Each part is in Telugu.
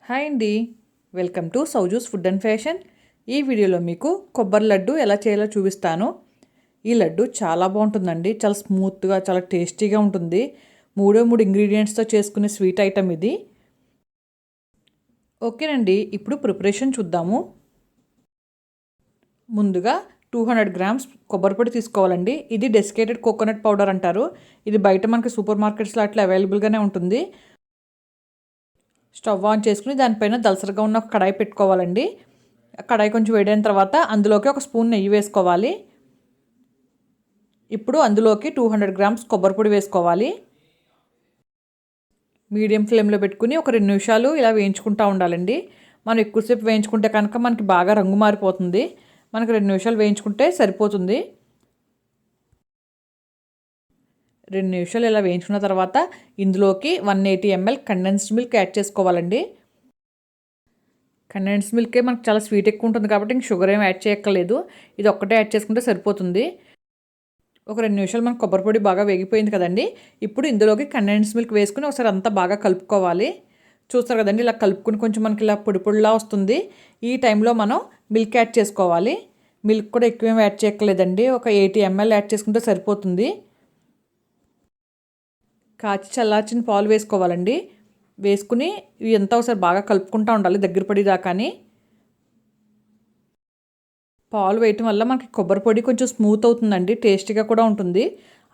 హాయ్ అండి, వెల్కమ్ టు సౌజూస్ ఫుడ్ అండ్ ఫ్యాషన్. ఈ వీడియోలో మీకు కొబ్బరి లడ్డు ఎలా చేయాలో చూపిస్తాను. ఈ లడ్డు చాలా బాగుంటుందండి, చాలా స్మూత్గా, చాలా టేస్టీగా ఉంటుంది. మూడు ఇంగ్రీడియంట్స్తో చేసుకునే స్వీట్ ఐటమ్ ఇది. ఓకేనండి, ఇప్పుడు ప్రిపరేషన్ చూద్దాము. ముందుగా 200 గ్రామ్స్ కొబ్బరి పొడి తీసుకోవాలండి. ఇది డెసికేటెడ్ కోకోనట్ పౌడర్ అంటారు. ఇది బయట మనకి సూపర్ మార్కెట్స్లో అట్లా అవైలబుల్గానే ఉంటుంది. స్టవ్ ఆన్ చేసుకుని దానిపైన దలసరిగా ఉన్న ఒక కడాయి పెట్టుకోవాలండి. కడాయి కొంచెం వేడైన తర్వాత అందులోకి ఒక స్పూన్ నెయ్యి వేసుకోవాలి. ఇప్పుడు అందులోకి 200 గ్రామ్స్ కొబ్బరి పొడి వేసుకోవాలి. మీడియం ఫ్లేమ్లో పెట్టుకుని ఒక 2 నిమిషాలు ఇలా వేయించుకుంటూ ఉండాలండి. మనం ఎక్కువసేపు వేయించుకుంటే కనుక మనకి బాగా రంగు మారిపోతుంది. మనకు 2 నిమిషాలు వేయించుకుంటే సరిపోతుంది. 2 నిమిషాలు ఇలా వేయించుకున్న తర్వాత ఇందులోకి 180 ml కండెన్స్డ్ మిల్క్ యాడ్ చేసుకోవాలండి. కండెన్స్డ్ మిల్కే మనకు చాలా స్వీట్ ఎక్కువ ఉంటుంది కాబట్టి ఇంక షుగర్ ఏమి యాడ్ చేయక్కర్లేదు. ఇది ఒక్కటే యాడ్ చేసుకుంటే సరిపోతుంది. ఒక 2 నిమిషాలు మనకు కొబ్బరి పొడి బాగా వేగిపోయింది కదండి. ఇప్పుడు ఇందులోకి కండెన్స్డ్ మిల్క్ వేసుకుని ఒకసారి అంతా బాగా కలుపుకోవాలి. చూస్తారు కదండి, ఇలా కలుపుకుని కొంచెం మనకి ఇలా పొడి పొడిలా వస్తుంది. ఈ టైంలో మనం మిల్క్ యాడ్ చేసుకోవాలి. మిల్క్ కూడా ఎక్కువేం యాడ్ చేయక్కర్లేదండి, ఒక 80 ml యాడ్ చేసుకుంటే సరిపోతుంది. కాచి చల్లార్చిన పాలు వేసుకోవాలండి. వేసుకుని ఇవి అంతా ఒకసారి బాగా కలుపుకుంటూ ఉండాలి దగ్గర పడేదాకాని. పాలు వేయటం వల్ల మనకి కొబ్బరి పొడి కొంచెం స్మూత్ అవుతుందండి, టేస్టీగా కూడా ఉంటుంది.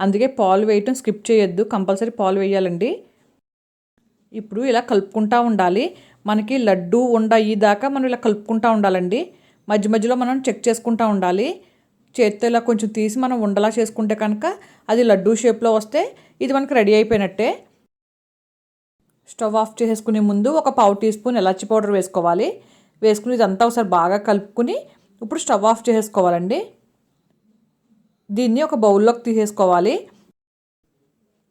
అందుకే పాలు వేయటం స్కిప్ చేయొద్దు, కంపల్సరీ పాలు వేయాలండి. ఇప్పుడు ఇలా కలుపుకుంటూ ఉండాలి. మనకి లడ్డు ఉండ అయ్యేదాకా మనం ఇలా కలుపుకుంటూ ఉండాలండి. మధ్య మధ్యలో మనం చెక్ చేసుకుంటూ ఉండాలి. చేత్తో ఇలా కొంచెం తీసి మనం ఉండలా చేసుకుంటే కనుక అది లడ్డూ షేప్లో వస్తే ఇది మనకు రెడీ అయిపోయినట్టే. స్టవ్ ఆఫ్ చేసుకునే ముందు ఒక పావు టీ స్పూన్ ఇలాచి పౌడర్ వేసుకోవాలి. వేసుకుని ఇదంతా ఒకసారి బాగా కలుపుకుని ఇప్పుడు స్టవ్ ఆఫ్ చేసుకోవాలండి. దీన్ని ఒక బౌల్లోకి తీసేసుకోవాలి.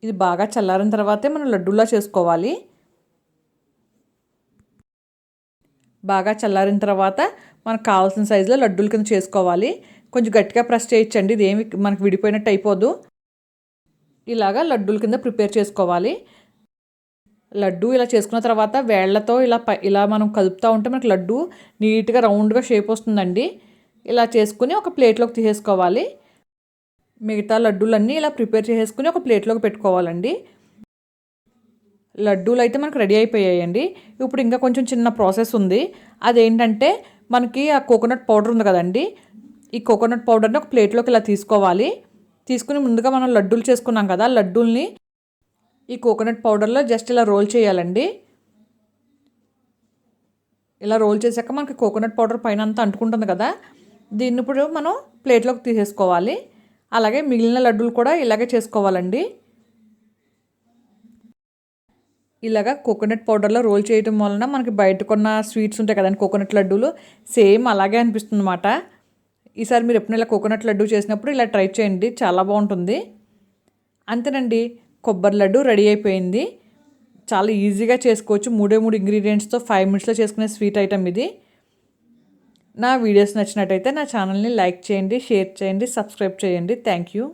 ఇది బాగా చల్లారిన తర్వాతే మనం లడ్డూలా చేసుకోవాలి. బాగా చల్లారిన తర్వాత మనకు కావాల్సిన సైజులో లడ్డూల కింద చేసుకోవాలి. కొంచెం గట్టిగా ప్రెస్ చేయొచ్చండి, ఇది ఏమి మనకు విడిపోయినట్టు అయిపోదు. ఇలాగా లడ్డూల కింద ప్రిపేర్ చేసుకోవాలి. లడ్డు ఇలా చేసుకున్న తర్వాత వేళ్లతో ఇలా మనం కలుపుతూ ఉంటే మనకి లడ్డు నీట్గా రౌండ్గా షేప్ వస్తుందండి. ఇలా చేసుకుని ఒక ప్లేట్లోకి తీసేసుకోవాలి. మిగతా లడ్డూలన్నీ ఇలా ప్రిపేర్ చేసేసుకుని ఒక ప్లేట్లోకి పెట్టుకోవాలండి. లడ్డూలు అయితే మనకు రెడీ అయిపోయాయండి. ఇప్పుడు ఇంకా కొంచెం చిన్న ప్రాసెస్ ఉంది. అదేంటంటే మనకి ఆ కోకోనట్ పౌడర్ ఉంది కదండి, ఈ కోకోనట్ పౌడర్ని ఒక ప్లేట్లోకి ఇలా తీసుకోవాలి. తీసుకుని ముందుగా మనం లడ్డూలు చేసుకున్నాం కదా, లడ్డూల్ని ఈ కోకోనట్ పౌడర్లో జస్ట్ ఇలా రోల్ చేయాలండి. ఇలా రోల్ చేశాక మనకి కోకోనట్ పౌడర్ పైన అంతా అంటుకుంటుంది కదా, దీన్ని ఇప్పుడు మనం ప్లేట్లోకి తీసేసుకోవాలి. అలాగే మిగిలిన లడ్డూలు కూడా ఇలాగే చేసుకోవాలండి. ఇలాగా కోకోనట్ పౌడర్లో రోల్ చేయడం వలన మనకి బయట కొన్న స్వీట్స్ ఉంటాయి కదండి, కోకోనట్ లడ్డూలు సేమ్ అలాగే అనిపిస్తుంది అన్నమాట. ఈసారి మీరు ఎప్పుడైనా ఇలా కోకోనట్ లడ్డు చేసినప్పుడు ఇలా ట్రై చేయండి, చాలా బాగుంటుంది. అంతేనండి, కొబ్బరి లడ్డు రెడీ అయిపోయింది. చాలా ఈజీగా చేసుకోవచ్చు. 3 ఇంగ్రీడియంట్స్తో 5 మినిట్స్లో చేసుకునే స్వీట్ ఐటమ్ ఇది. నా వీడియోస్ నచ్చినట్టయితే నా ఛానల్ని లైక్ చేయండి, షేర్ చేయండి, సబ్స్క్రైబ్ చేయండి. Thank you.